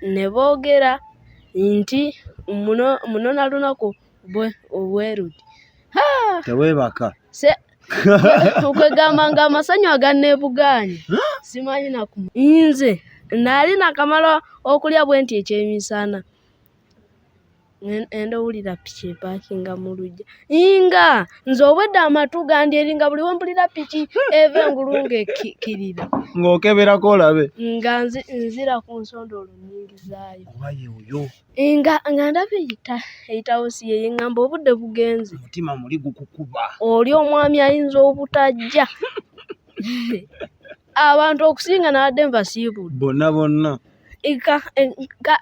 ne boogera nti muno na lunaku obwerudi. Teweebaka. Okwegamba nga amasanyu aganneebuganye simanyi nakumu. Nze nali nakamala okulya bwe nti ekyemisana. Endowulira piki epaakinga mu luggya. Nga nze obwedda amatu gandi eringa buli wempulira piki eva engulunga ekkirira. Ng'okeberako olabe. Nga nzira ku nsondolo nnyingi zaayo. Obaye oyo. Nga ndaba eyitawo si ye ngamba obudde bugenze. Omutima muli gukukuba. Oli omwami ayinza obutajja. Abantu okusinga n'abadde mbasiibudde. Bonna.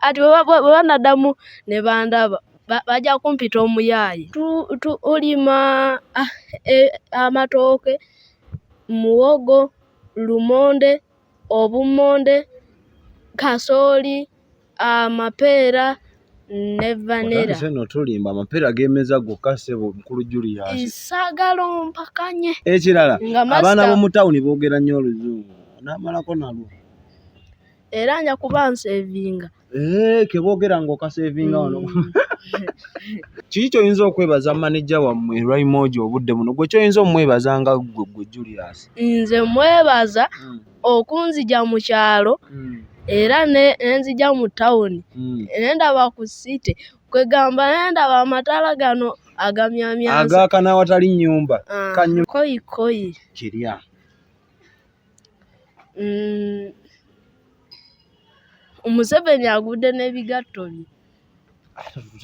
Ati bwe banaddamu ne bandaba bajja kumpita omuyaaye. Tulima amatooke, muwogo, lumonde, obummonde, kasooli, amapeera ne vanera. Otandise n'otulimba amapeera geemeza gokka ssebo mukulu Julius. Saagala ompakanye. Ekirala abaana b'omu tawuni boogera nnyo oluzungu n'amalako nalwo. Era nja kuba nsevinga. Ke boogera ng'okasevinga wano. Kiki ky'oyinza okwebaza maneja wammwe Raymond obudde buno? Gwe ky'oyinza omwebazanga gwe Julius? Nze mwebaza okunzija mu kyalo era nenzija mu tawuni. Nendaba ku site kwegamba nendaba amataala gano agamyamyansa. Agaaka n'awatali nnyumba. Koyi. Kirya. Museveni agudde n'ebigatto bye.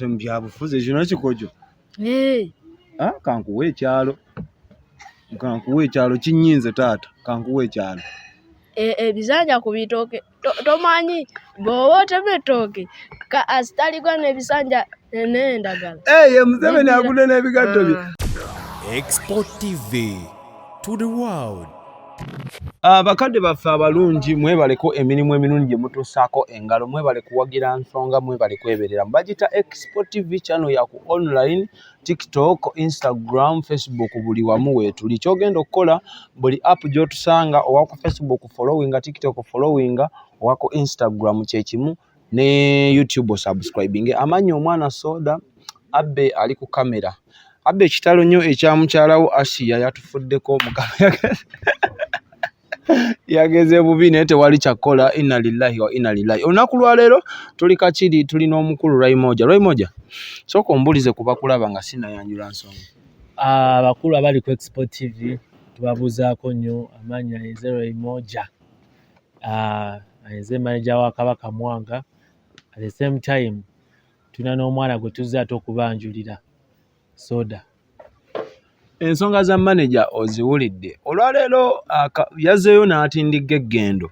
Byabufuzi kino kikojo. Kankuwa ekyalo kinyinze taata. Kankuwa ekyalo. Ebizanja ku bitooke tomanyi bw'oba otema ettooke asitaligwa n'ebisanja n'endagala. Ye Museveni agudde n'ebigatto bye. Export TV to the world. Bakadde baffe abalungi mwebaleko emirimu emirungi gye mutussaako engalo, mwebale kuwagira nsonga, mwebale kweberera. Bagita Export TV channel ya ku online, TikTok, Instagram, Facebook buli wamu weetuli. Ky'ogenda okukola buli app gy'otusanga owako Facebook followinga, TikTok followinga, owako Instagram kye kimu ne YouTube subscribing. Amanyi omwana soda Abbe ali ku kamera. Abbe ekitalo nnyo ekya mukyalawo Asia yatufuddeko mu kamera. Yageze bubi naye tewali kyakola. Inna lillahi wa inna ilaihi. Olunaku lwa leero tuli kakiri, tuli n'omukulu Raymond. Sooka ombulize ku bakulaba nga sinnayanjula nsonga. Abakulu abali ku Export TV tubabuuzaako nnyo amannya nze Raymond. Nze manager wa Kabaka Mwanga. At the same time tulina n'omwana gwe tuzze ate okubanjulira soda. Ensonga za manager oziwulidde. Olwaleero yazzeeyo n'atindigga eggendo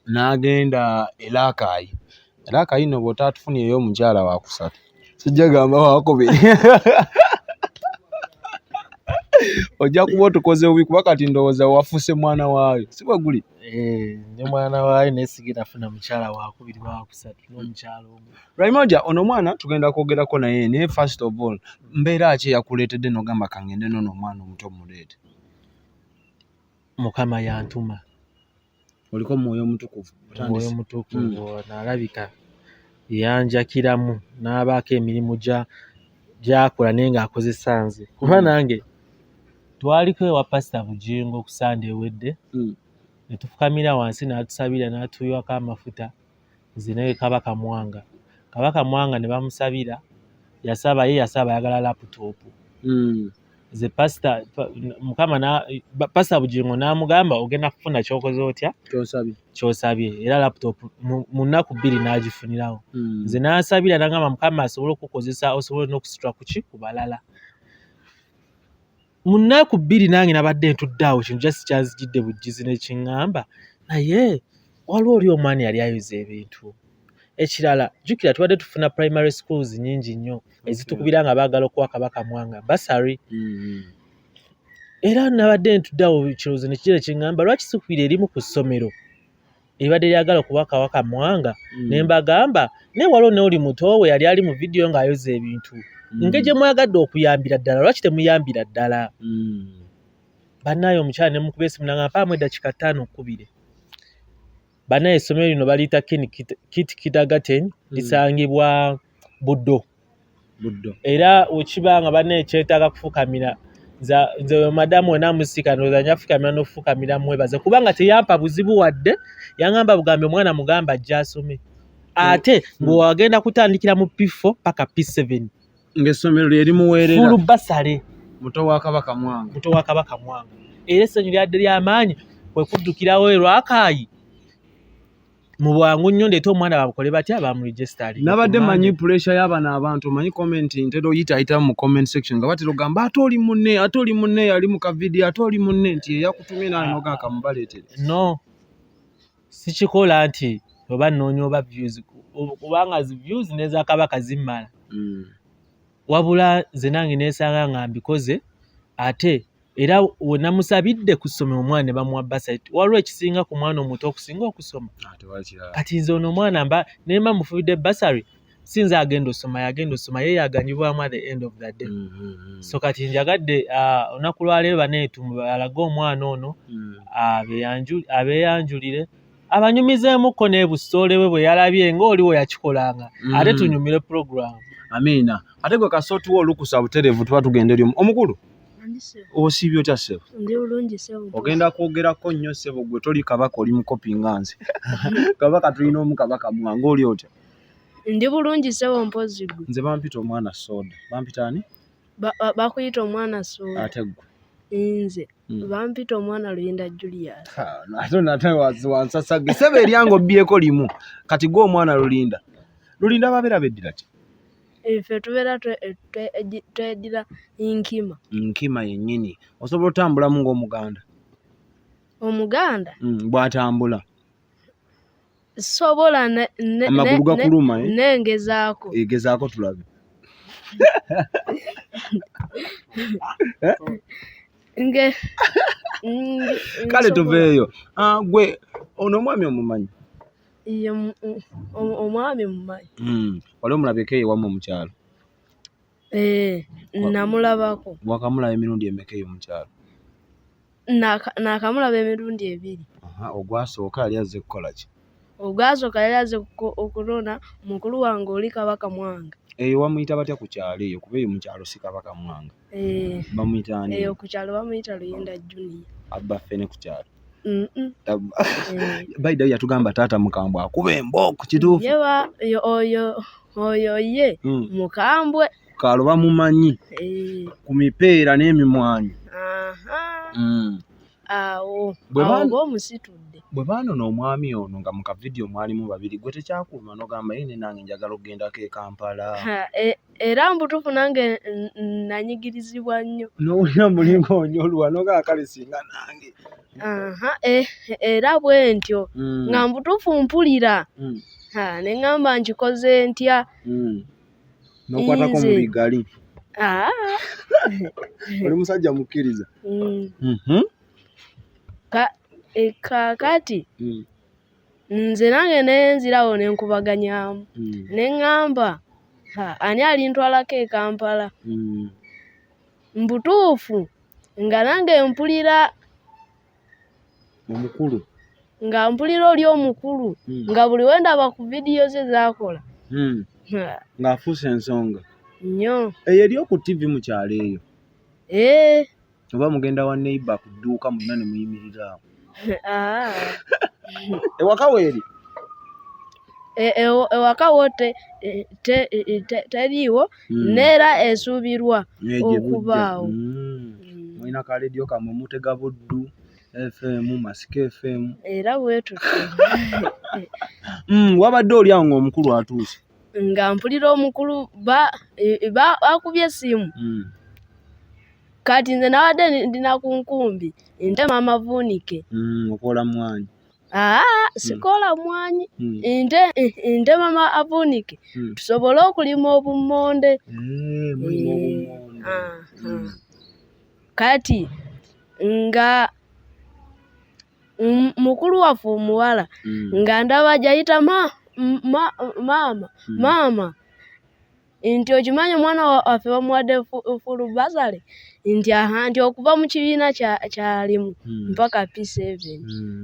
n'agenda Elakayi. Elakayi no bw'otaatufunyeyo omukyala wa kusatu sijja gamba wakubiri. Ojja kuba otukoze bubi kuba kati ndowooza wafuuse mwana waayo si bwe guli. Nze mwana waayo naye sigenda funa mukyala wakubiri wakusatu n'omukyala omu. Raymond ono mwana tugenda kwogerako naye first of all mbeera ki yakuleetedde n'ogamba kangende n'ono omwana omuto muleete? Mukama yantuma. Oliko Mwoyo Mutukuvu? Mwoyo Mutukuvu n'alabika yanjakiramu n'abaako emirimu gy'akola naye ng'akozesa nze. Kuba nange twaliko ewa Pastor Bujingo ku Sunday ewedde. Ne tufukamira wansi n'atusabira n'atuyiwako amafuta nze ne Kabaka Mwanga. Kabaka Mwanga ne bamusabira yasaba ayagala laptop. Ze Pastor Bujingo n'amugamba ogenda kufuna ky'okoze otya ky'osabye era laptop mu nnaku 2 n'agifunirawo. Nze n'asabira n'agamba Mukama asobole okukozesa osobole n'okusitula ku balala. Mu nnaku 2 nange nabadde ntudde awo kintu just kyanzijidde bujjizi n'ekiŋŋamba naye waliwo oli omwana yali ayoza ebintu. Ekirala jjukira tubadde tufuna primary schools nnyingi nnyo ezitukubira nga baagala okuwa Kabaka Mwanga basari. Era nabadde ntudde awo kirowoozo ne kijira kiŋŋamba lwaki sikubira erimu ku ssomero eribadde lyagala okuwa Kabaka Mwanga ne mbagamba naye waliwo n'oli muto we yali ali mu vidiyo ng'ayoza ebintu. Ngeri gye mwagadde okuyambira ddala lwaki temuyambira ddala? Bannaayo omukyala ne mukuba essimu n'agamba mpaamu eddakiika 5 okubire. bana essomero lino baliyita kit kindergarten lisangibwa Buddo. Era okibanga bana ekyetaaga kufukamira nze oyo madamu wena musika ndowooza nyafukamira n'okufukamira mwebaze kubanga teyampa buzibu wadde yaŋŋamba bugambe omwana mugamba ajja asome ate ng'owagenda kutandikira mu P4 paka P7 ng'essomero lye limuweerera fulu basale muto wa Kabaka Mwanga era essanyu lyadde ly'amaanyi kwe kuddukirawo Lwakaayi mu bwangu nnyo ndeeta omwana babukole batya bamuregisitali nabadde manyi pressure y'abana abantu manyi comment ntero oyita mu comment section nga batero gamba ate oli munne yali mu kavidiyo ate oli munne nti yakutumye naye noga akamubaleetere no sikikola nti oba nnoonya oba views kubanga zi views n'eza Kabaka zimmala wabula nze nange neesanga nga mbikoze ate era wenamusabidde kusoma omwana ne bamuwa basite waliwo ekisinga ku mwana omuto okusinga okusoma kati nze ono omwana nemba mufubidde basari sinza agenda osoma ye yaganyibwamu at the end of the day so kati njagadde olunaku lwaleero baneetumu alage omwana ono abeeyanjulire abanyumizeemukko n'ebusoole bwe bwe yalabye ng'oli we yakikolanga ate tunyumire program. Amiina ate gwe kasootuwa olukusa butereevu tuba tugenda eri omukulu osiibye otya ssebo? Ndi bulungi ssebo. Ogenda kwogerako nnyo ssebo gwe toli Kabaka oli mukopi nga nze. Kabaka tulina omu Kabaka Mwanga oli otya? Ndi bulungi ssebo mpozi gwe. Nze bampita omwana Soda. Bampita ani? Bakuyita omwana Soda. Ate gwe? Nze bampita omwana Luyinda Julius. Nate wansasage ssebo eryango bbyeko limu kati gwe omwana Luyinda babeera beddira ki? Ife tubeera tweddira nkima yennyini osobola otambulamu ng'Omuganda? Omuganda bw'atambula sobola amagulu gakuluma nengezaako gezaako tulabe kale tuveeyo gwe ono omwami omumanyi? Omwami mumanyi. Wali omulabeko ewammwe mu kyalo? Namulabako. Wakamulaba emirundi emeka eyo mu kyalo? Nakamulaba emirundi 2. Ogwasooka yali azze kukola ki? Ogwasooka yali azze okulona mukulu wange oli Kabaka Mwanga. Eyo bamuyita batya ku kyalo eyo kuba eyo mu kyalo si Kabaka Mwanga? Bamuyita ani? Eyo ku kyalo bamuyita Luyinda Junior. Abba ffene ku kyalo? Baida yatugamba taata mukambwe akuba embooko kituufu? Oyo ye mukambwe. Kalo bamumanyi ku mipeera n'emimwanyi. Awo omusitudde. Bwe baanona omwami ono nga mu kavidiyo mwalimu babiri gwe tekyakuluma n'ogamba yine nange njagala okgendako e Kampala. Era mbutuufu nange nanyigirizibwa nnyo. N'owulira mulinga onyolwa n'ogamba kale singa nange. Era bwe ntyo nga mbutuufu mpulira ne ŋŋamba nkikoze ntya. N'okwatako mu bigali. Oli musajja mukkiriza. Kaakati nze nange nenzirawo nenkubaganyaamu ne ŋŋamba ani alintwalako e Kampala. Mbutuufu nga nange mpulira omukulu nga mpulira oli omukulu nga buli wendaba ku vidiyo ze zaakola ng'afuuse ensonga nnyo. Eyo eri ku TV mu kyalo eyo? Oba mugenda wa neighbor ku dduuka mwenna ne muyimirira awo? Ewaka weeri? Ewaka wo teriiwo neera esuubirwa okubaawo. Mulina ka leediyo kammwe mutega Buddu FM, Masika FM? Era bwetutyo. Wabadde oli awo ng'omukulu atuuse? Nga mpulira omukulu bakubye essimu. Kati nze nabadde ndina ku nkumbi ntema amavuunike. Okola mwanyi? Sikola mwanyi. Ntema amavuunike tusobole okulima obummonde. Kati nga mukulu waffe omuwala nga ndaba gyayita maama nti okimanyi omwana waffe bamuwadde full bursary nti okuva mu kibiina kyalimu mpaka P7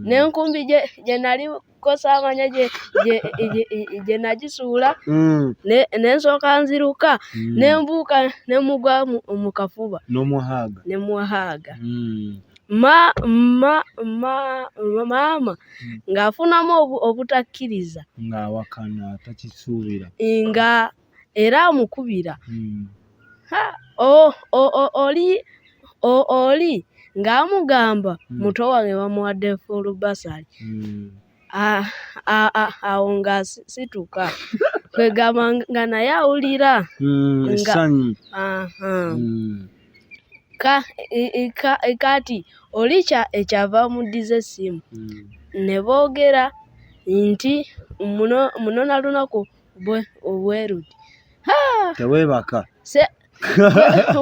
n'enkumbi gye nali kosaamanya gye nagisuula n'ensooka nziruka n'embuuka n'emugwa mu kafuba n'emuhaaga maama ng'afunamu obutakkiriza ng'awakana takisuubira nga era amukubira oli ng'amugamba muto wange bamuwadde full bursary awo ng'asituka kwegamba nga naye awulira Essanyu kati oli ekyava muddiza essimu ne boogera nti muno na lunaku obweruti teweebaka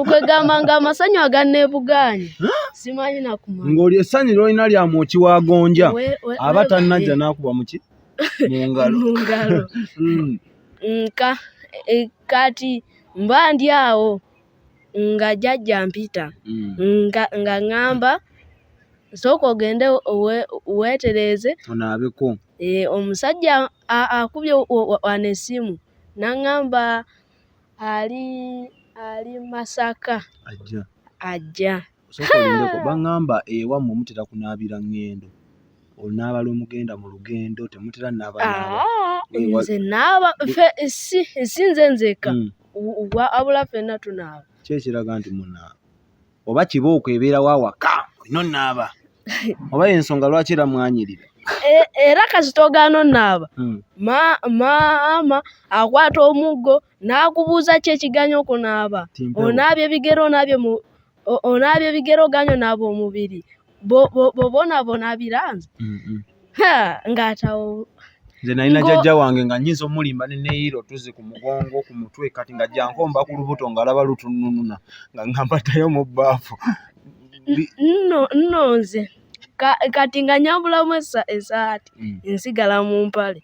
kwegamba ng'amasanyu aganneebuganye simanyi nakumanya ng'oli essanyu ly'olina lyamu kiwagonja aba tannajja n'akuba muki mu ngalo kati mba ndi awo nga jjajja mpita nga ŋŋamba sooka ogende weetereeze onaabeko omusajja akubye wano essimu n'aŋŋamba ali Masaka ajja sooka olindeko baŋŋamba ewammwe mutera kunaabira ŋŋendo olunaaba lwemugenda mu lugendo temutera naaba nze naaba si nze nzekka wabula ffenna tunaaba kyekiraga nti munaaba oba kibooko ebeerawo awaka olina onaaba oba y'ensonga lwaki era mwanyirira era kasita ogaana onaaba maama akwata omuggo n'akubuuza ki ekiganya okunaaba onaabye ebigero onaabye ebigero oganya onaaba omubiri bobonaabona biranze ng'atawo nze nalina jjajja wange nga nnyinza omulimba ne neeyiro tuzi ku mugongo ku mutwe kati nga jankomba ku lubuto ng'alaba lutunununa nga ngambatayo mu bbaafu nno nze kati nga nyambulamu esaati nsigala mu mpale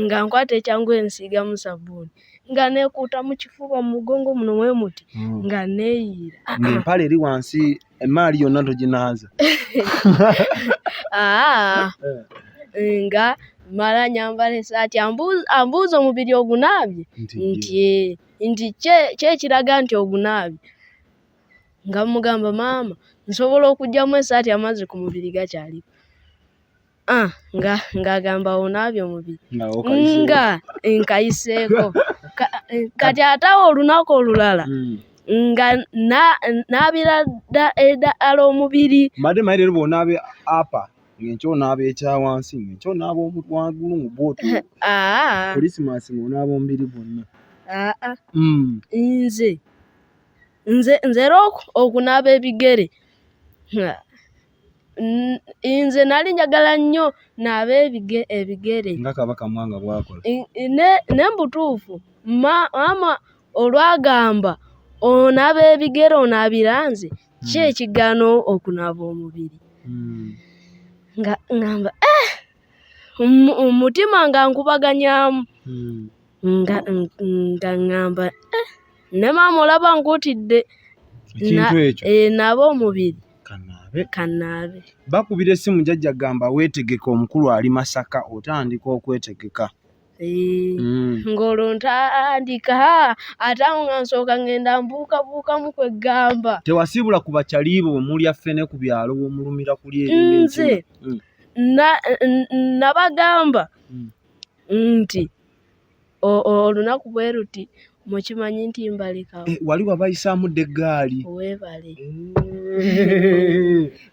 nga nkwata ekyangu ensiigamu sabbuuni nga neekuuta mu kifuba mu mugongo muno mwe muti nga neeyiira ng'empale eri wansi emaali yonna toginaaza nga mala nyambala esaati ambuuza omubiri ogunaabye nti kyekiraga nti ogunaabye nga mugamba maama nsobola okugyamu esaati amazzi ku mubiri gakyaliko ng'agamba onaabye omubiri nga nkayiseeko kati ate awo olunaku olulala nga naabira eddala omubiri mbadde mayi leero bw'onaabe apa ng'enkya onaaba ekyawansi ng'enkya onaaba waggulu mu bwooto krisimaasi ng'onaaba omubiri gwonna nze era okunaaba ebigere nze nali njagala nnyo naaba ebigere nga Kabaka Mwanga bw'akola ne mbutuufu maama olwagamba onaaba ebigere onaabira nze ki ekigaana okunaaba omubiri nga ŋŋamba omutima nga nkubaganyaamu nga ŋŋamba ne maama olaba nkuutidde ekintu ekyo naaba omubiri kanaabe bakubira essimu jjajja gamba weetegeka omukulu ali Masaka otandika okwetegeka ng'olwo ntandika ate awo nga nsooka ngenda mbuukabuukamu kwegamba tewasiibula ku bakyaliibo omuli affene ku byalo bw'omulumira kuli nze nabagamba nti olunaku bwe ruti mukimanyi nti mbalekawo wali wabayisaamu dde eggaali weebale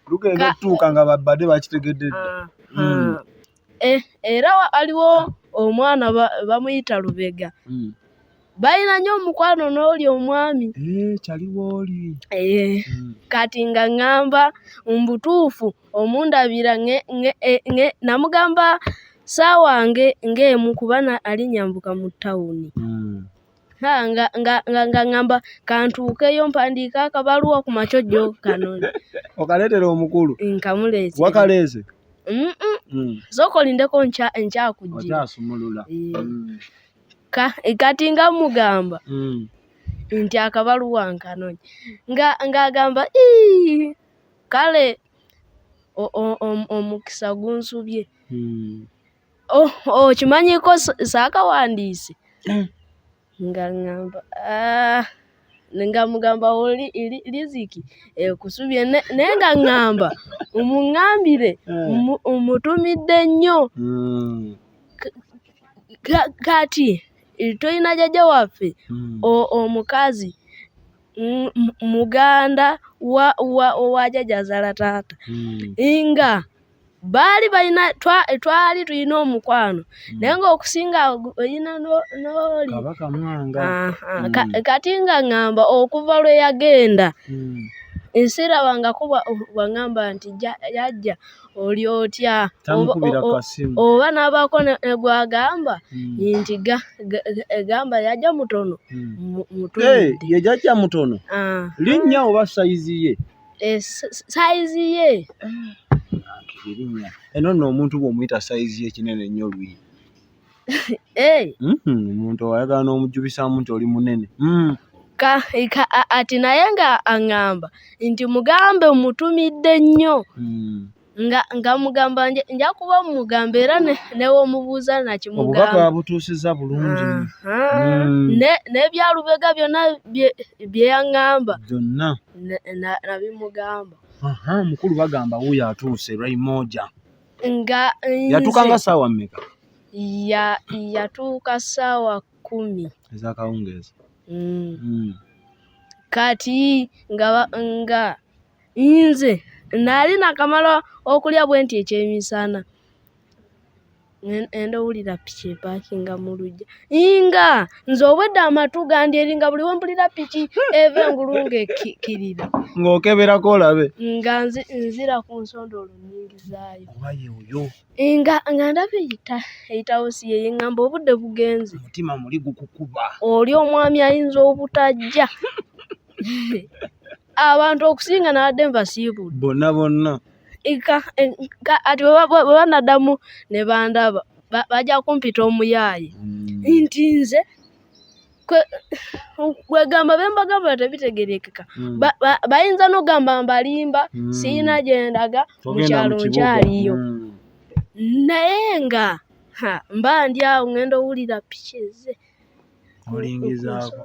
lugenda okutuuka nga babadde bakitegedde dda era waliwo omwana bamuyita Lubega balina nnyo omukwano n'oli omwami kyaliwo oli kati nga ŋŋamba mbutuufu omundabira namugamba saawange ng'emu kuba alinyambuka mu ttawuni nga ŋŋamba kantuukeyo mpandiika akabaluwa ku macojjo kano okaleetera omukulu nkamuleese wakaleese sooka olindeko nkyakujjira okyasumulula kati nga mugamba nti akabaluwa nkanonya ng'agamba kale omukisa gunsubye okimanyiko saakawandiise nga ngamba nga mugamba oli Riziki kusubye naye nga ngamba umuŋŋambire umutumidde nnyo kati toyina jjajja waffe omukazi muganda wa jjajja azaala taata nga baali balina twali tulina omukwano naye ng'okusinga olina n'oli Kabaka Mwanga kati nga ngamba okuva lwe yagenda nsirabangako bwangamba nti jjajja oli otya oba n'abaako ne gwagamba nti gamba yajja mutono mutumidde ye jjajja mutono linnya oba sayizi ye sayizi ye eno nno omuntu bw'omuyita sayizi ye kinene nnyo lwi omuntu oyagala n'omujjubisaamu nti oli munene ati naye nga aŋŋamba nti mugambe mutumidde nnyo nga mugamba nja kuba mugamba era newomubuuza nakimugamba obubaka babutuusiza bulungi n'ebyalubega byonna bye yaŋŋamba byonna nabimugamba mukulu bagamba wuuyo atuuse lwaimoja nga yatuuka nga ssaawa mmeka yatuuka ssaawa 10 ez'akawungeezi kati nga nze nali nakamala okulya bwe nti ekyemisana endowulira piki epaakinga mu lujja nga nze obwedde amatu gandyeri nga buli wempulira piki eva engulu ng'ekkirira ng'okeberako olabe nga nzira ku nsondolo nnyingi zaayo oyo nga ndaba eyitawo si ye yeŋŋamba obudde bugenze omutima muli gukukuba oli omwami ayinza obutajja abantu okusinga n'abadde mbasiibudde bonna ati bwe banaddamu ne bandaba bajja kumpita omuyaaye nti nze kwegamba bembagamba tebitegerekeka bayinza n'ogamba mbalimba siina gyendaga mukyalo nkyaliyo naye nga mba ndi awo ngenda owulira piki eze olingizaako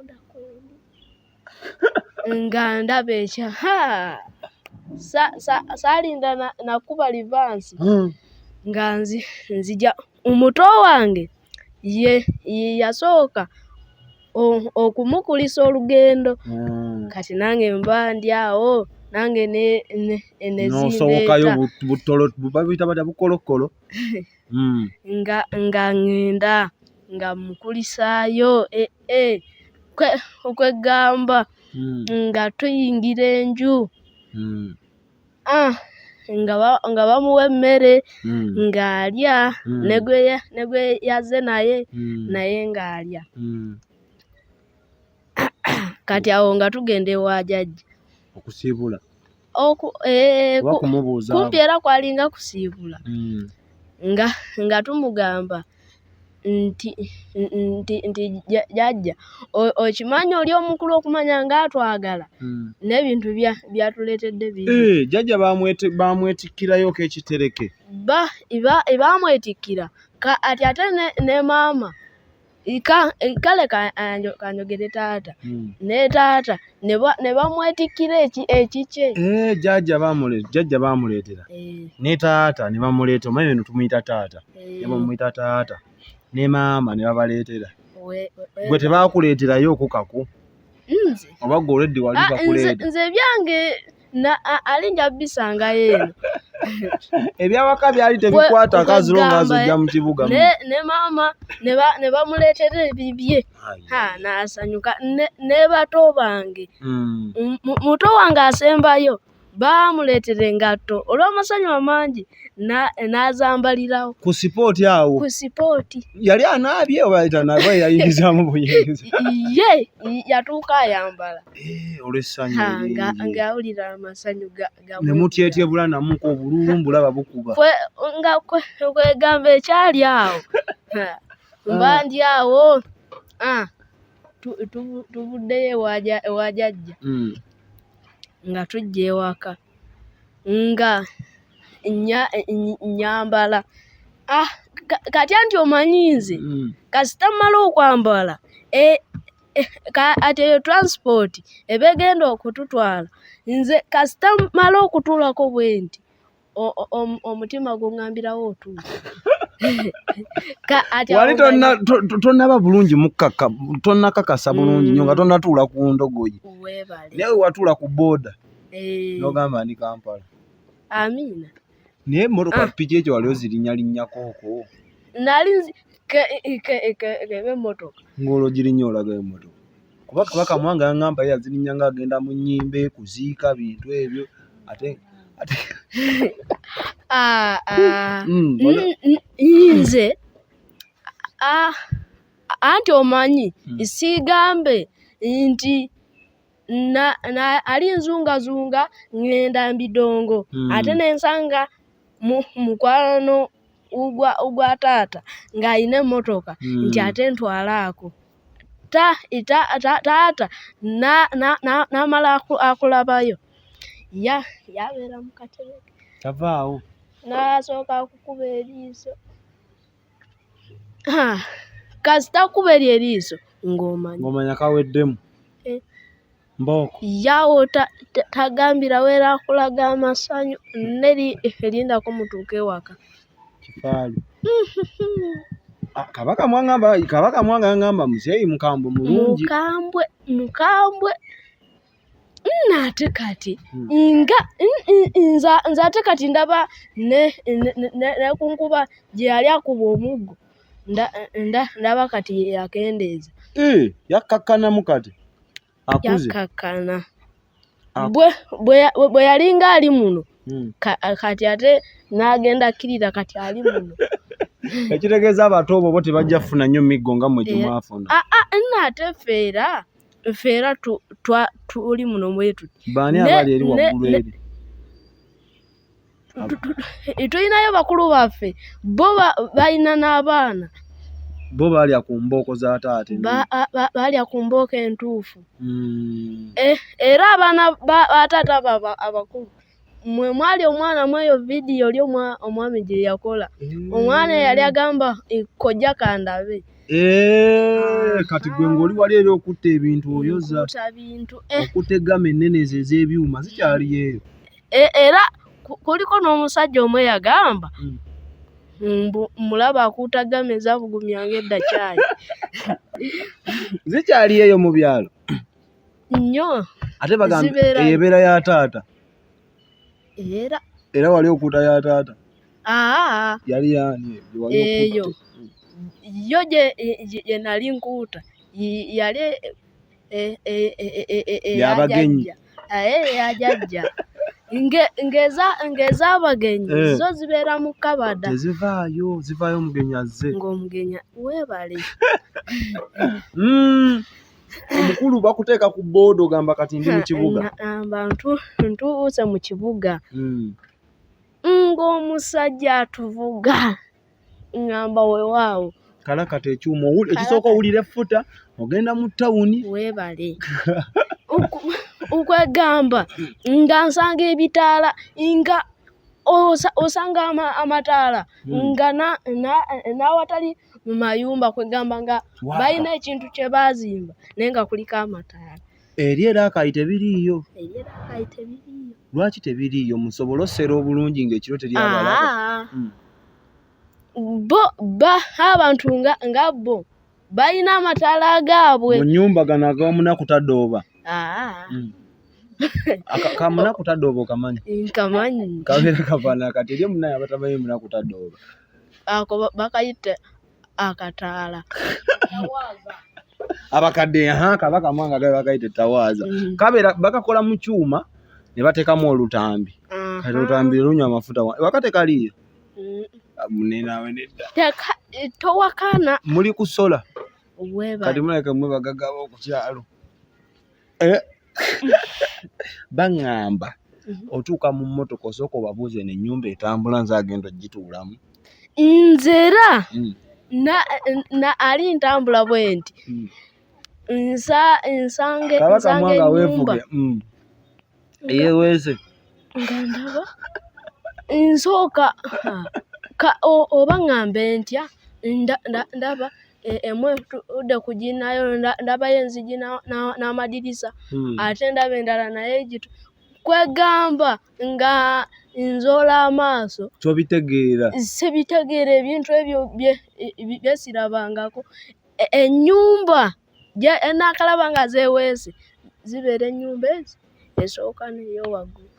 nga ndaba ekya saalinda nakuba livansi nga nzija omuto wange ye yasooka okumukulisa olugendo kati nange mba ndi awo nange nosookayo butolo babuyita batya bukolokolo nga ngenda nga mukulisaayo okwegamba nga tuyingira enju nga bamuwa emmere ng'alya ne gwe yazze naye ng'alya kati awo nga tugenda ewa jjajja okusiibula kumpi era kwalinga kusiibula nga tumugamba nti jjajja okimanyi oli omukulu okumanya ng'atwagala n'ebintu byatuleetedde bibi jjajja bamwetikkirayoko ekitereke bamwetikkira ati ate ne maama kale kanyogere taata ne taata ne bamwetikkira ekikye jjajja bamuleetera ne taata ne bamuleetera omanyi bino tumuyita taata ne bamuyita taata ne maama ne babaleetera gwe tebaakuleeterayo okukaku oba gwe olwedde wali bakuleeta nze byange alinja bisangayo eno ebyawaka byali tebikwata akaziro nga zojja mu kibuga ne maama ne bamuleetera ebibye n'asanyuka ne bato bange muto wange asembayo baamuleetera engatto olw'amasanyu amangi n'azambalirawo ku sipooti awo ku sipooti yali anaabye oba tanaba yayingizaamu buyingiza ye yatuuka ayambala olw'essanyu ng'awulira amasanyu ne mutyetyebula namuko obulumbu laba bukuba nga kwegamba ekyali awo mba ndi awo tuvuddeyo ewa jjajja nga tujja ewaka nga nyambala kati anti omanyi nze kasita mmala okwambala ate eyo transport eba egenda okututwala nze kasita mmala okutuulako bwe nti omutima guŋŋambirawo otuula wali tonnaba bulungi mukkaka tonnakakasa bulungi nnyo nga tonnatuula ku ndogoyi naye watuula ku booda n'ogamba ndi Kampala. Amiina. Naye emmotoka piki ekyo wali ozirinnyalinnyakoko nali kebe emmotoka ng'ologirinnye olaga emmotoka kuba Kabaka Mwanga yaŋŋamba ye yazirinnya ng'agenda mu nnyimbe kuziika bintu ebyo ate nze anti omanyi siigambe nti ali nzungazunga ŋŋenda Mbidongo ate nensanga mukwano ugwa taata ng'ayina emmotoka nti ate ntwalaako taata n'amala akulabayo yabeera mu katebe tavaawo n'asooka akukuba eriiso kasita akuba eri eriiso ng'omanya kaweddemu mbooko yawo tagambirawo era akulaga amasanyu erindako mutuuka ewaka kifaali. Kabaka Mwanga yaŋŋamba muzeeyi mukambwe mulungi mukambwe ate kati nga nze ate kati ndaba ne kunkuba gye yali akuba omuggo ndaba kati yakendeeza yakkakkanamu kati akuze yakkakkana bwe yalinga ali muno kati ate n'agenda akkirira kati ali muno ekitegeeza abato bo tebajja kufuna nnyo miggo nga mmwe gye mwafuna ate feera tuli muno bwetu baani abali eri waggulu eri tulinayo bakulu baffe bo balina n'abaana bo baalya ku mbooko za taate baalya ku mbooko entuufu era abaana ba taata abakulu mwe mwali omwana mweyo vidiyo oli omwami gye yakola omwana yali agamba kojja kandabe kati gwe ng'oli wali eri okutta ebintu oyoza okutta eggama ennene ezo ez'ebyuma zikyaliyo eyo era kuliko n'omusajja omwe yagamba mulaba akuuta ggama ezabugumyanga edda caayi zikyaliyo eyo mu byalo nnyo ate bagamba eyebeera ya taata era wali okuuta ya taata yali yani eyo yo gye nali nkuuta yali yabagenyi yajajja ng'ez'abagenyi zo zibeera mu kabada tezivaayo omugenyi azze ng'omugenyi weebale omukulu bakuteeka ku booda ogamba kati ndi mu kibuga ntuuse mu kibuga ng'omusajja atuvuga ngamba weewaawo kala kati ekyuma ekisooka owulira effuta ogenda mu ttawuni weebale okwegamba nga nsanga ebitaala nga osanga amataala nga n'awatali mu mayumba kwegamba nga balina ekintu kye baazimba naye nga kuliko amataala eri era akayi tebiriiyo lwaki tebiriiyo musobole osera obulungi ng'ekiro teryabalaba abantu nga bo balina amataala agaabwe mu nnyumba gano agamunaku tadooba kamunaku tadooba okamanyi nkamanyi kabeera kafaanana kati eri omunaye abatamanyi munaku tadooba ako bakayita akataala abakadde Kabaka Mwanga gabe bakayita ettawaaza kabeera bakakola mu kyuma ne bateekamu olutambi kati olutambi lunywa amafuta wakati kaliyo munenaawe nedda towakana muli ku sola kati muleke mwe bagagaba okukyalo baŋŋamba otuuka mu mmotoka osooka obabuuze n'ennyumba etambula nze agenda ogituulamu nzera na ali ntambula bwenti nsange wevuge yeweese ngandaba nsooka oba ngambe ntya ndaba emwe tudde kuginayo ndabayo enzigi n'amadirisa ate ndaba endala naye gitu kwegamba nga nzoola amaaso tobitegeera sibitegeera ebintu ebyo byesirabangako ennyumba enakalaba nga zeeweese zibeera ennyumba ezi esooka neyo waggulu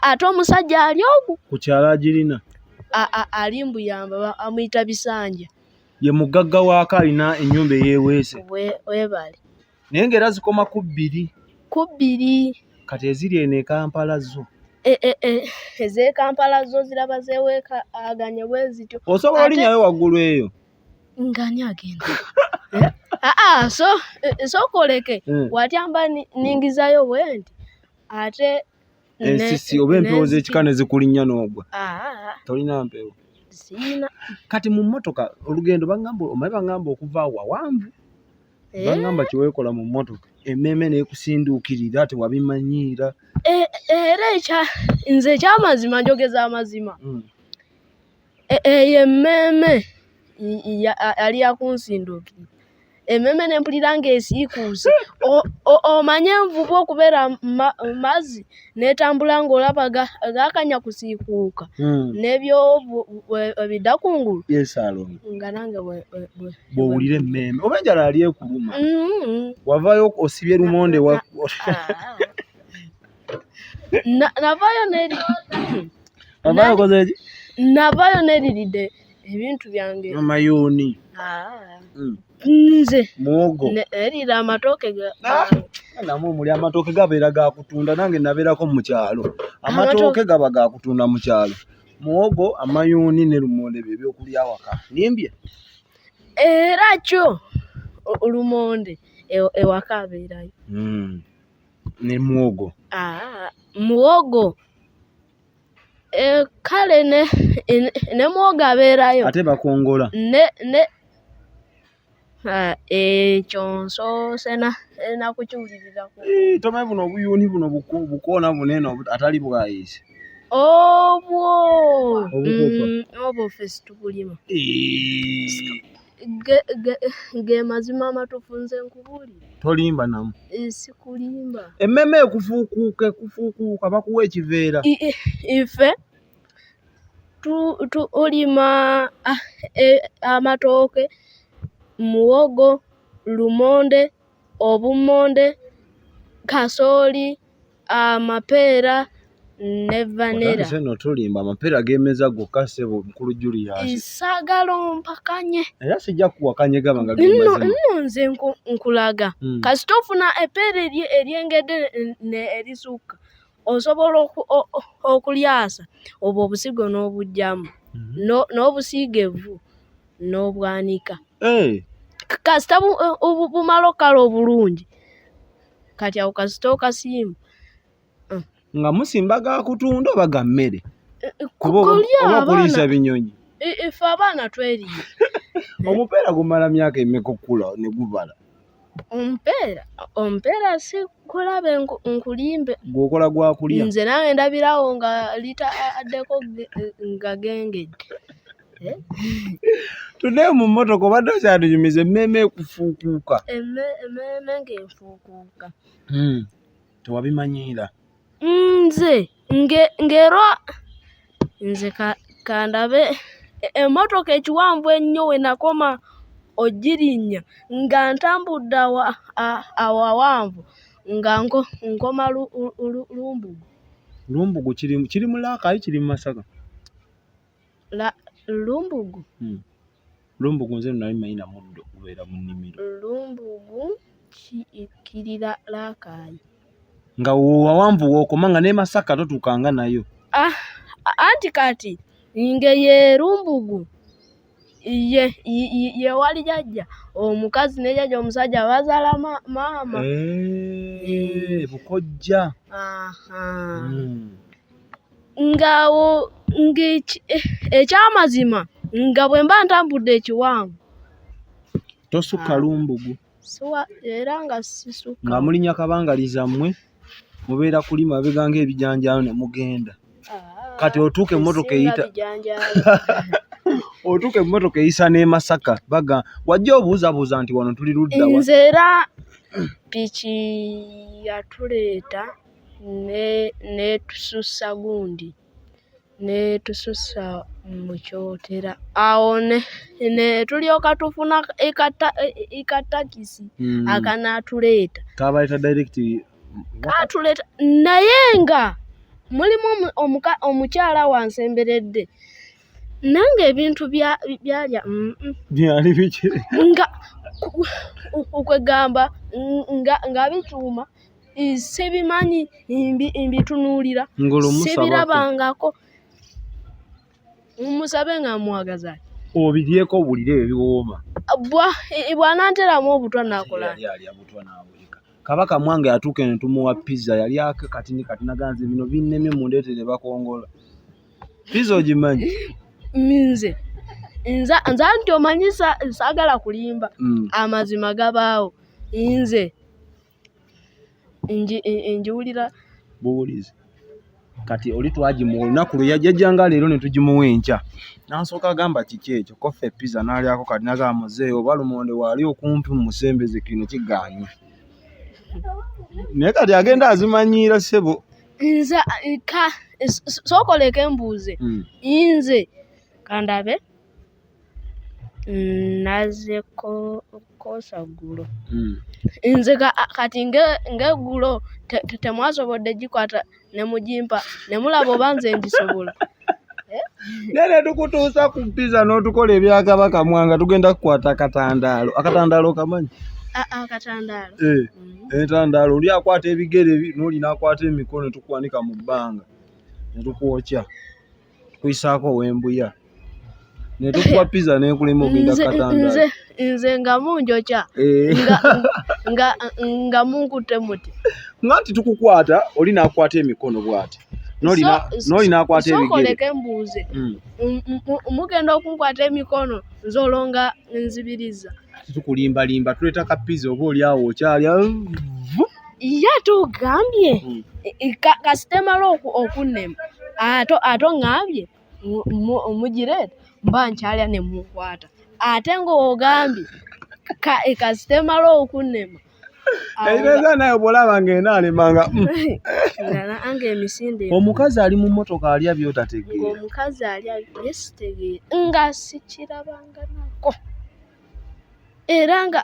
ate omusajja ali ogwo ku kyalo agirina ali mbuyamba amuyita Bisanja ye mugagga waako alina ennyumba eyeeweese webale naye ng'era zikoma ku bbiri kati eziri eno e Kampala zo ez'e Kampala zo ziraba zeeweekaganye bwe zityo osobola olinyayo waggulu eyo ngani agenda sooka oleke watyamba ningizayo bwenti ate ensisi oba empewo z'ekika ne zikulinnya n'ogwa tolina mpewo siina kati mu mmotoka olugendo omanyi bagamba okuva awo wawanvu bagamba kyeweekola mu mmotoka emmeeme neekusinduukirira tewabimanyiira era nze ekyamazima njogeza amazima eyo emmeeme yali yakunsinduukirira emmeeme nempulira ng'esiikuuse omanye envubu okubeera mazzi n'etambula ng'olaba gaakanya kusiikuuka n'ebyo ebidda kungulu nga nange bw'owulira emmeeme oba enjala yali ekuluma wavaayo osibye lumonde navaayo neriridde ebintu byange amayuuni nze muwogo erira amatooke namwe muli amatooke gabeera gakutunda nange nabeerako mu kyalo amatooke gaba gakutunda mu kyalo muwogo amayuuni ne lumonde bye byokulya waka nimbye era kyo lumonde ewaka abeerayo ne muwogo muwogo kale ne muwogo abeerayo ate bakongola ekyo nsoose nakukiwulirirako tomanyi buno obuyuuni buno bukoona bunene atali bwayise obwo ffe situbulima ge mazima amatuufu nze nkubuulira tolimba namu sikulimba emmeeme ekufuukuuka bakuwa ekiveera ife tulima amatooke muwogo lumonde obummonde kasooli amapeera ne vanera seno tulimba amapeera gemeza gokka ssebo mukulu Julius saagala ompakanye era sijja kuwakanye gaba nga gemazima nno nze nkulaga kasita ofuna epeera eryengedde erisukka osobola okulyasa obwo obusigo n'obuggyamu n'obusiiga evvu n'obwanika kasita bumala okukala obulungi kati awo kasita okasiimu nga musimba ga kutunda oba ga mmere oba kuliisa binyonyi ife abaana tweriye omupeera gumala myaka emeka okukula ne gubala omupeera si kulabe nkulimbe gwokola gwakulya nze nange ndabirawo nga litaaddeko nga gengedde tuddeyo mu mmotoka obadde okyatunyumiza emmeeme ekufuukuuka emmeeme ng'enfuukuuka tewabimanyiira nze ng'erwa nze kandabe emmotoka ekiwanvu ennyo we nakoma ogirinnya nga ntambudde awawanvu nga nkoma lumbugu kiri mu Laakayi kiri mu Masaka lumbugu nze nali manyi na muddo gubeera mu nnimiro lumbugu kiri Laakayi nga wawanvu wookoma nga ne Masaka totuukanga nayo anti kati nge ye lumbugu ye wali jjajja omukazi ne jjajja omusajja bazaala maama bukojja ngawo ekyamazima nga bwe mba ntambudde ekiwanvu Tosuka lumbugu. Suwa era nga sisuka. Nga mulinya kabangaliza mmwe mubeera kulima biganga ebijanjaalo ne mugenda. Kati otuuke emmotoka eyita. Otuuke emmotoka eyisa ne Masaka baga wajja obuuzabuuza nti wano tuli ludda wa. Nze era piki yatuleeta ne tusussa gundi. Ne tusussa mu kyotera. Awo ne tulyoka tufuna ekatakisi akanaatuleeta. Kabayita direct Kaatuleeta naye nga mulimu omukyala wansemberedde. Nange ebintu byalya byali biki nga okwegamba nga bituuma sibimanyi mbitunuulira sibirabangako. Mumusabe nga mwagaza obiryeko obulire ebiwooma bw'anaanteramu obutwa nakola yali abutwa n'abulika. Kabaka Mwanga yatuuka ne tumuwa pizza yali katini naganze bino binnemye mundeetere bakongola. Pizza ogimanyi? Nze nti omanyi saagala kulimba amazima gabaawo. Nze njiwulira buwulize. Kati oli twagimuwa olunaku lwe yajjanga leero ne tugimuwa enkya. N'asooka agamba kiki ekyo kofe pizza n'alyako kati nagamba muzeeyo oba lumonde waali okumpi mu musembeze kino kigaanye. Naye kati agenda azimanyiira ssebo. Nze sookoleko embuuze. Nze kandabe naze kosa ggulo. Nze kati ng'eggulo temwasobodde gikwata ne mugimpa ne mulaba oba nze ngisobola. Nene tukutuusa ku pizza n'otukola ebya Kabaka Mwanga tugenda kukwata akatandaalo. Akatandaalo kamanyi? Akatandaalo. Entandaalo oli akwata ebigere n'oli n'akwata emikono tukwanika mu bbanga ne tukwokya. Tukuyisaako ow'embuya. Ne tukuwa pizza n'ekulema ogenda akatandaalo. Nze nga munjokya nga munkutte muti. Ngati tukukwata oli n'akwata emikono bw'ati. N'oli n'akwata ebigere. Sookoleko embuuze. Mugenda okunkwata emikono nzolonga nzibiriza. Tukulimbalimba tuleeta ka pizza oba oli awo okyalya. Tugambye kasitemala okunnema ate ngambye mugireeta mba nkyalya ne munkwata ate ng'ogambye kasitemala okunnema Eibeza nayo bw'olaba ng'enaalemanga. Ange emisinde Omukazi ali mu mmotoka alya by'otategeera. Omukazi alya byesitegeera nga sikirabanga nako. Era nga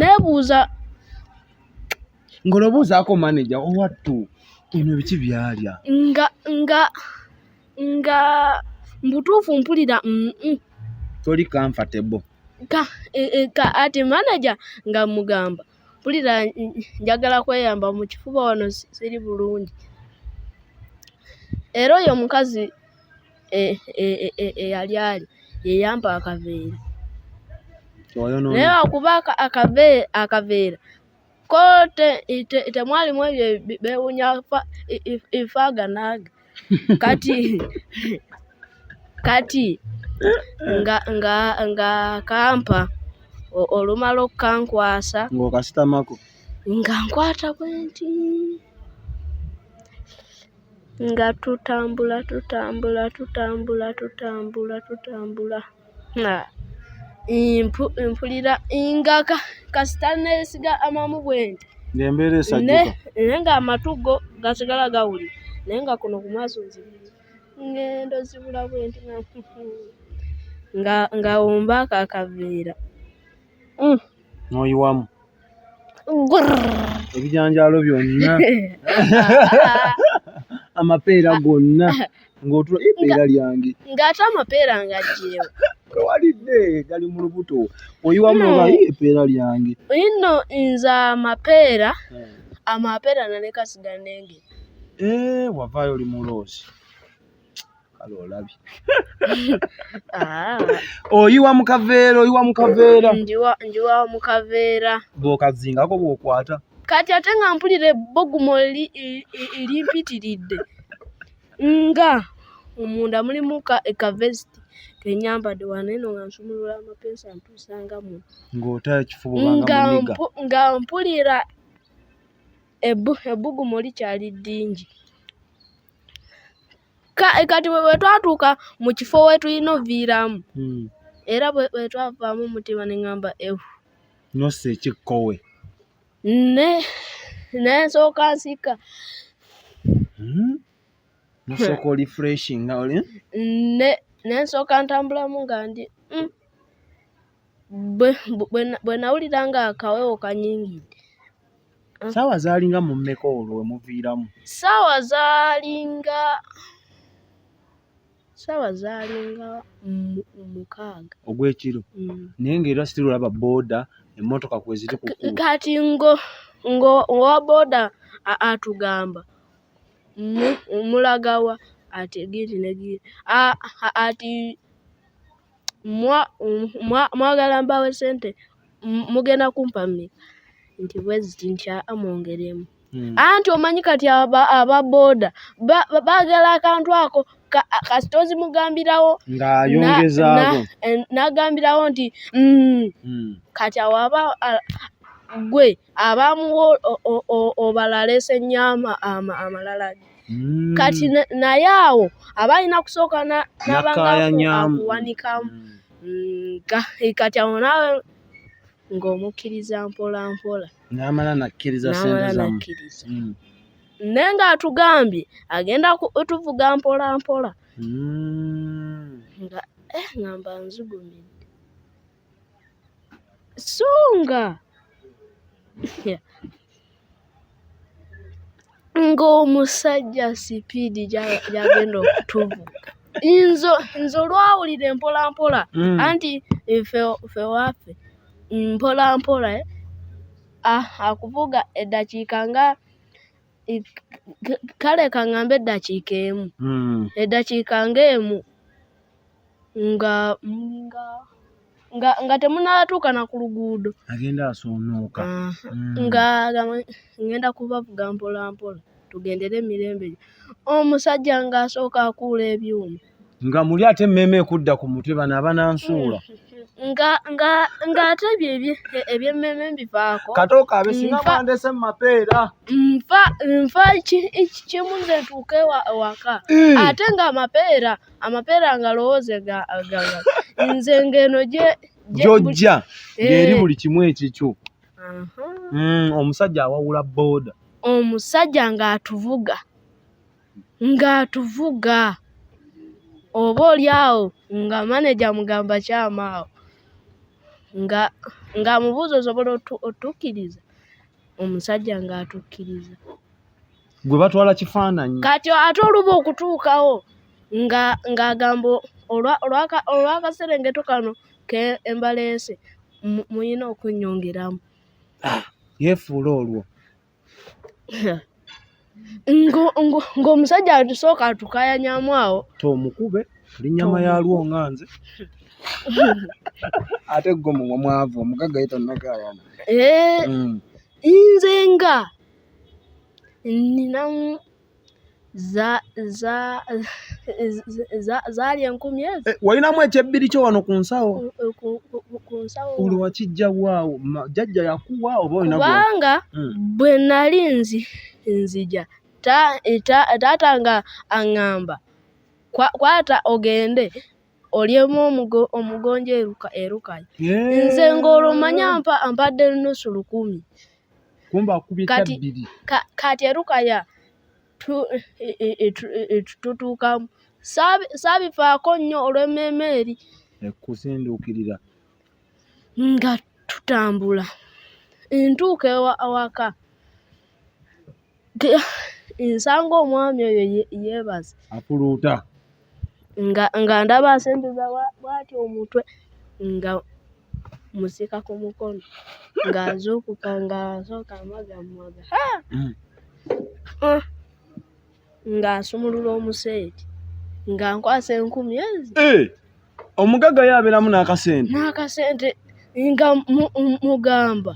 nebuuza ng'olobuuzaako manager owattu bino biki byalya nga mbutuufu mpulira toli comfortable ati manager nga mugamba mpulira njagala kweyamba mu kifuba wano siri bulungi. Era oyo omukazi eyali yeyampa akaveera. Naye wakuba akaveera ko temwalimu ebyo bewunya ifaaga naaga kati nga kampa olumala okukankwasa ng'okasitamako nga nkwata bwenti nga tutambula mpulira nga kasita neesiga amamu bwenti ng'embeera esajjuka naye nga amatu go gasigala gawulira naye nga kuno ku maaso nzibiriza ngendo zibula bwenti nga wombaako akaveera n'oyiwamu ebijanjaalo byonna amapeera gonna ng'otula epeera lyange ng'ate amapeera ngagyewo kawalidde gali mu lubuto oyiwamu oba epeera lyange ino nze amapeera naleka sigala nengeri wavaayo oli muloozi kale olabye oyiwa mu kaveera njiwa mu kaveera bw'okazingako bw'okwata kati ate nga mpulira ebbogumo limpitiridde nga omunda mulimu ekavesiti kenyambadde wano eno nga nsumulula amapeesa ntusanga muno ng'ota ekifuba obanga muniga nga mpulira ebbugumu likyali ddingi. Kati bwe twatuuka mu kifo we tulina oviiramu era bwe twavaamu omutima ne ŋŋamba nossa ekikkowe nsooka nsika nosooka olifreshinga oli nsooka ntambulamu nga ndi bwe nawulira nga akawewo kanyingidde. saawa zaalinga mu mmeka olwo we muviiramu? Saawa zaalinga 6 ogw'ekiro. Naye ng'era sitiri olaba booda emmotoka kwe ziri kukuba. Kati owa booda atugamba mulagawa ati giri ne giri ati mwagala mbawe sente mugenda kumpa mmeka nti bweziti ntya amwongeremu. Anti omanyi kati aba booda baagala akantu ako kasita ozimugambirawo ng'ayongezaako n'agambirawo nti kati awo gwe abamuwa obalaleese ennyo amalala kati naye awo aba alina kusooka n'abangakuwanikamu kati awo naawe ng'omukkiriza mpola mpola n'amala nakkiriza sente zamu. Naye ng'atugambye agenda tuvuga mpola mpola nga ngamba nzigumidde songa ng'omusajja sipiidi gy'agenda okutuvuga nze olwawulira empola mpola anti ffe waffe mpola mpola akuvuga eddakiika nga kale kaŋŋambe eddakiika emu eddakiika ng'emu nga temunnatuuka na ku luguudo agenda asoonuuka nga ngenda kubavuga mpola mpola tugendere emirembe. Omusajja ng'asooka akuula ebyuma nga muli ate emmeeme ekudda ku mutwe bano abanansuula ng'ate ebyemmeeme mbivaako katooka abesinga mwandese mu mapeera nfa kimu nze ntuuka ewaka ate nga amapeera ngalowooze nze ng'eno gy'ojja ng'eri buli kimu ekikyo. Omusajja awawula booda omusajja ng'atuvuga oba oli awo nga maneja mugamba kyamaawo ng'amubuuza osobola otukkiriza omusajja ng'atukkiriza gwe batwala kifaananyi kati ate oluba okutuukawo ng'agamba olw'akaserengeto kano ke embaleese muyina okunnyongeramu yeefuula olwo ng'omusajja atusooka atukayanyamu awo tomukube linnyama yalwo nga nze ate gwe mumwe mwavu omugagga ye tonnakayana nze nga nninamu zaali 10,000 walinamu ekyebbiri kyo wano ku nsawo olwo wakijjawaawo jjajja yakuwa oba olina kubanga bwe nali nzija taata nga aŋŋamba kwata ogende olyemu omugonja erukayo nze ng'olwo manya ampadde nusu 10,000 kumba akubye kyabbiri kati erukaya tutuukamu saabifaako nnyo olw'emmeeme eri ekusinduukirira nga tutambula ntuuka awaka nsanga omwami oyo yeebaza apuluuta nga ndaba asembeza bw'ati omutwe nga musika ku mukono ng'azuukuka ng'asooka amaga ng'asumulula omuseeti nga nkwasa 10,000 omugagga ye abeeramu n'akasente nga mugamba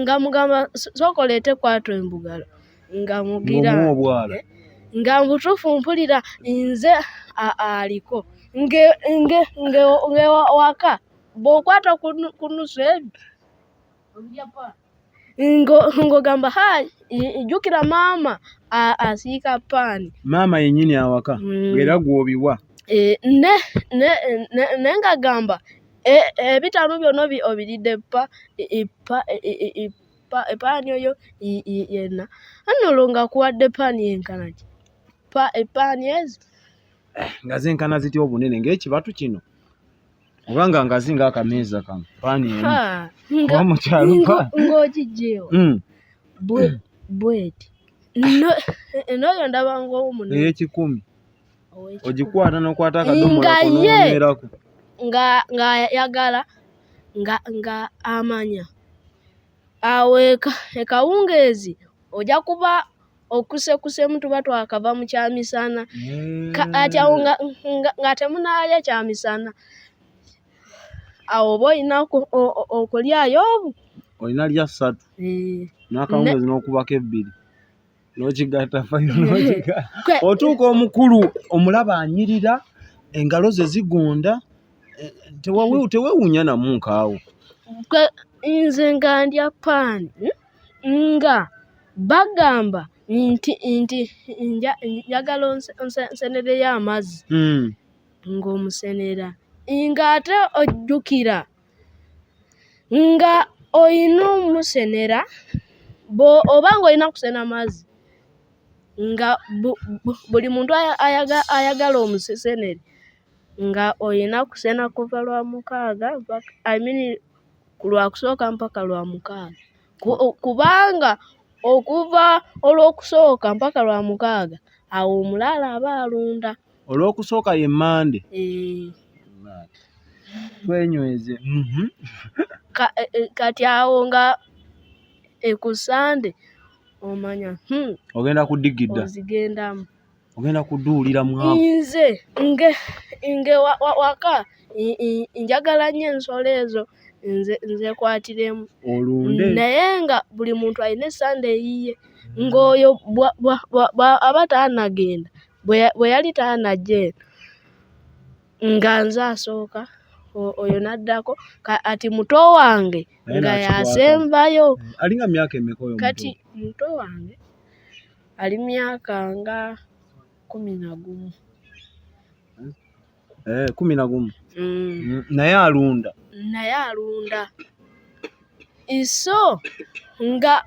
nga mugamba sooka oleete kwato embugalo nga mugira nga mbutuufu mpulira nze aliko nge waka bw'okwata ku nusu ebyo ng'ogamba jjukira maama asiika paani. Maama yennyini awaka ng'era gw'obiwa. Ne ngagamba ebitaano byonna obiridde epaani oyo yenna anolo nga kuwadde paani yenkana ki epaani ezo nga zenkana zitya obunene ng'ekibatu kino obanga nga zinga akameeza kano paani emu mukyalo ng'ogijjeewo bweti n'oyo ndaba ng'omunene ey'ekikumi ogikwata n'okwata akadomola n'omerako nga yagala nga amanya awo ekawungeezi ojja kuba okusekusemu tuba twakava mu kyamisana ati awo nga temunaalya kyamisana awo oba olina okulyayo obu olina lya 3 n'akawungeezi n'okubako 2 n'okigatta fayo otuuka omukulu omulaba anyirira engalo ze zigonda teweewuunya namunkaawo nze nga ndya paani nga bagamba nti njagala nsenereyo amazzi ng'omusenera ng'ate ojjukira nga oyina omusenera oba ng'olina kusena mazzi nga buli muntu ayagala omusesenere nga oyina kusena kuva lwa 6 ku lwakusooka mpaka lwa 6 kubanga okuva olw'okusooka mpaka lwa 6 awo omulaala aba alunda. Olw'okusooka ye Mande twenyweze kati awo nga ekusande omanya ogenda kudigidda ozigendamu ogenda kuduulira mwavu. Nze waka njagala nnyo ensolo ezo nzekwatiremu olunde naye nga buli muntu alina essande eyiye ng'oyo aba taanagenda bwe yali taanagenda nga nze asooka oyo n'addako ati muto wange nga yasembayo. Alinga myaka emeka oyo kati muto wange ali myaka nga 11. 11 naye alunda iso nga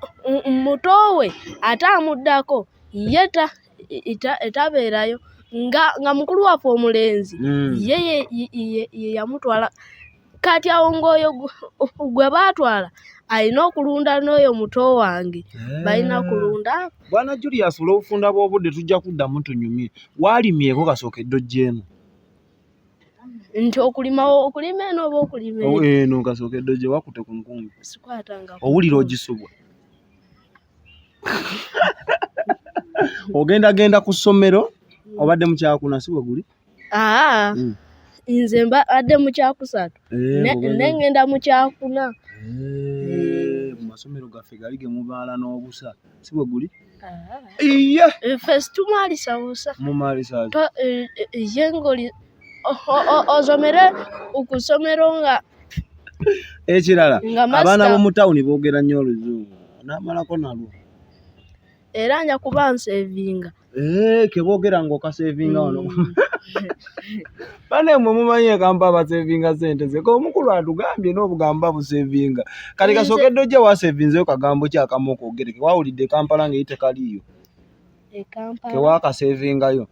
mutowe ate amuddako ye tabeerayo nga mukulu waffe omulenzi ye yamutwala kati awo ng'oyo gwe baatwala alina okulunda n'oyo muto wange balina kulunda. Bwana Julius olw'obufunda bw'obudde tujja kuddamu tunyumye waalimyeko kasookedde oggyemu nti okulima eno oba okulima eno kasookedde ogye wakute ku nkumbi owulira ogisubwa ogendagenda ku ssomero obadde mu kyakuna si bwe guli? Nze mbadde mu kyakusatu nengenda mu kyakuna. Mu masomero gaffe gali ge mubaala n'obusa si bwe guli? Ffe tumaalisa busa mumaalisa ye ngoli ozomere okusomero nga ekirala abaana b'omu tawuni boogera nnyo oluzungu n'amalako nalwo era nja kuba nsevinga keboogera ng'okasevinga wano bane mwe mumanyi ekampa abasevinga sente ze ko omukulu atugambye n'obugamba busevinga kati kasookedde ojja wasevinzeyo kagambo ki akamu okwogereke wawulidde Kampala ng'eri tekaliiyo kewakasevingayo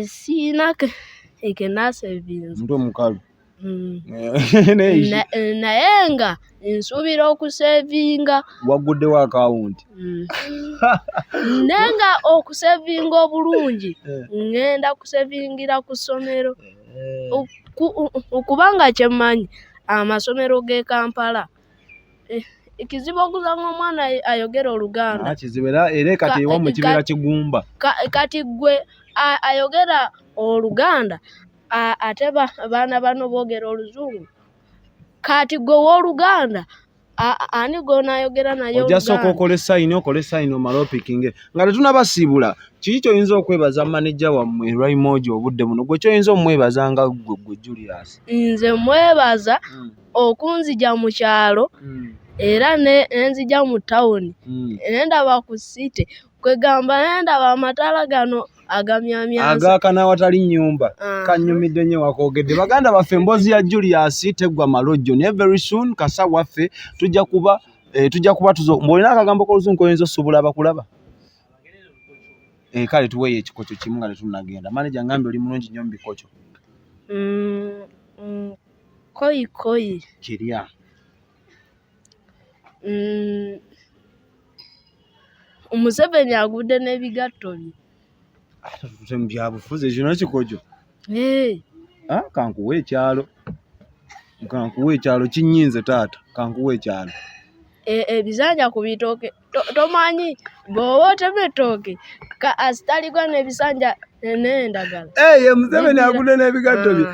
siina ekenasevinze muntu omukalu naye nga nsuubira okusevinga wagguddewo akawunti nenga okusevinga obulungi ngenda kusevingira ku ssomero okubanga kyemmanyi amasomero g'e Kampala ekizibu okuzanga omwana ayogera Oluganda kizibu era kati ewa mu kibira kigumba kati gwe ayogera Oluganda ate baana bano boogera Oluzungu kati gwe w'Oluganda ani gonayogera naye ojja sooka okole sayini omale opikinge nga tetunabasiibula. Kiki kyoyinza okwebaza maneja wammwe Raymond obudde buno gwe kyoyinza omwebaza nga gwe Julius? Nze mwebaza okunzija mu kyalo era nenzija mu tawuni nendaba ku site kwegamba nendaba amataala gano agamyamyansa agakana watali nnyumba kanyumidde nnyo wakoogedde. Baganda baffe emboozi ya Julius teggwa malojjo naye very soon kasa waffe tujja kuba mbwolina akagambo k'oluzungu oyinza osuubula abakulaba kale tuweeyo ekikoco kimu nga tetunnagenda. Maneja ngambe oli mulungi nnyo mu bikoco. koyi kirya Museveni agudde n'ebigatto bye mu byabufuzi kino kikoco. Kankuwa ekyalo kinyinze taata, kankuwa ekyalo. Ebisanja ku bitooke tomanyi bw'oba otema ettooke asitaligwa n'ebisanja n'endagala. Ye Museveni agudde n'ebigatto bye.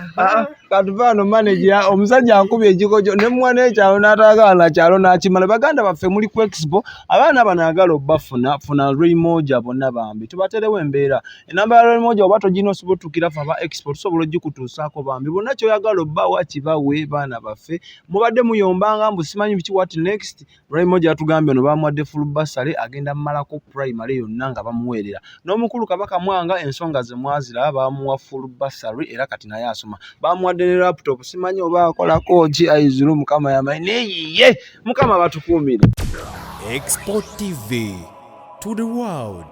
Katuvaano maneja omusajja ankubye ekikoco ne muwa n'ekyalo n'ataagala na kyalo n'akimala. Baganda baffe muli ku expo, abaana banaagala obbafuna funa Raymond bonna bambi tubaterewo embeera. Enamba ya Raymond oba togina osobola otuukira ffe aba expo tusobola ogikutuusaako bambi bonna kyoyagala obbawa kibawe. Baana baffe mubadde muyombanga mbu simanyi biki what next. Raymond atugambye ono bamuwadde full bursary agenda mmalako primary yonna nga bamuweerera. N'omukulu Kabaka Mwanga ensonga ze mwazira bamuwa full bursary era kati naye asoma. Bamuwadde ne laptop simanyi oba akolako ki ayizulu Mukama yamanyi neyiye Mukama batukuumire. Export TV to the world.